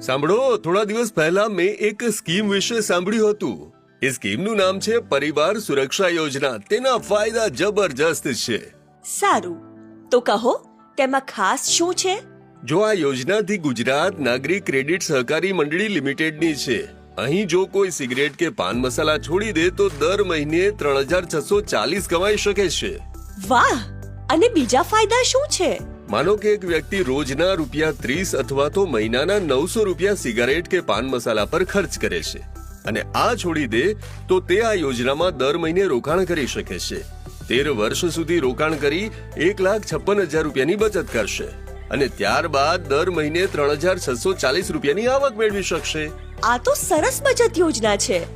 સાંભળો, થોડા દિવસ પહેલા મેં એક સ્કીમ વિશે સાંભળ્યું હતું. એ સ્કીમનું નામ છે પરિવાર સુરક્ષા યોજના. તેના ફાયદા જબરજસ્ત છે. સારું, તો કહો તેમાં ખાસ શું છે? જો આ યોજનાથી ગુજરાત નાગરિક ક્રેડિટ સહકારી મંડળી લિમિટેડની છે. અહીં જો કોઈ સિગરેટ કે પાન મસાલા છોડી દે તો દર મહિને 3640 કમાઈ શકે છે. વાહ! અને બીજા ફાયદા શું છે? માનો કે એક વ્યક્તિ રોજના ₹30 અથવા તો મહિનાના ₹900 સિગારેટ કે પાન મસાલા પર ખર્ચ કરે છે અને આ છોડી દે તો તે આ યોજનામાં દર મહિને રોકાણ કરી શકે છે. 13 વર્ષ સુધી રોકાણ કરી ₹1,56,000 ની બચત કરશે અને ત્યારબાદ દર મહિને ₹3,640 આવક મેળવી શકશે. આ તો સરસ બચત યોજના છે.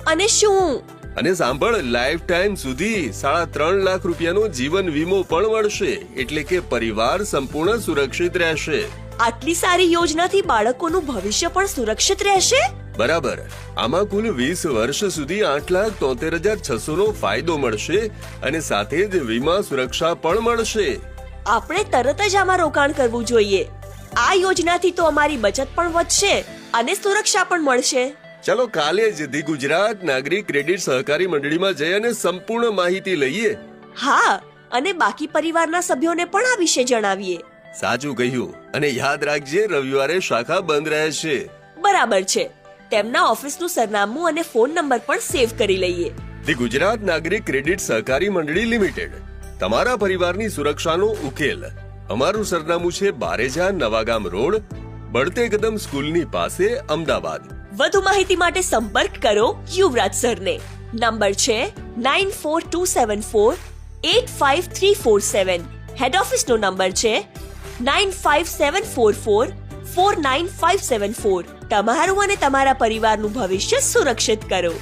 અને શું? અને સાંભળ, લાઈફ ટાઈમ સુધી ₹3.5 લાખ જીવન વીમો પણ મળશે. એટલે કે પરિવાર સંપૂર્ણ સુરક્ષિત રહેશે. આટલી સારી યોજનાથી બાળકોનું ભવિષ્ય પણ સુરક્ષિત રહેશે. બરાબર. આમાં કુલ 20 વર્ષ સુધી 8,73,600 નો ફાયદો મળશે અને સાથે જ વીમા સુરક્ષા પણ મળશે. આપણે તરત જ આમાં રોકાણ કરવું જોઈએ. આ યોજનાથી તો અમારી બચત પણ વધશે અને સુરક્ષા પણ મળશે. ચલો કાલે જ ધી ગુજરાત નાગરિક ક્રેડિટ સહકારી મંડળીમાં જઈ અને સંપૂર્ણ માહિતી લઈએ. હા, અને બાકી પરિવારના સભ્યોને પણ આ વિશે જણાવીએ. સાચું કહ્યું. અને યાદ રાખજે, રવિવારે શાખા બંધ રહે છે. બરાબર છે. તેમના ઓફિસનું સરનામું અને ફોન નંબર પણ સેવ કરી લઈએ. ધી ગુજરાત નાગરિક ક્રેડિટ સહકારી મંડળી લિમિટેડ, તમારા પરિવારની સુરક્ષાનો ઉકેલ. અમારું સરનામું છે બારેજા નવાગામ રોડ, બળતે કદમ સ્કૂલની પાસે, અમદાવાદ. વધુ માહિતી માટે સંપર્ક કરો યુવરાજ સરને. નંબર છે 9427485347. હેડ ઓફિસનો નંબર છે 957444495574. તમારું અને તમારા પરિવારનું ભવિષ્ય સુરક્ષિત કરો.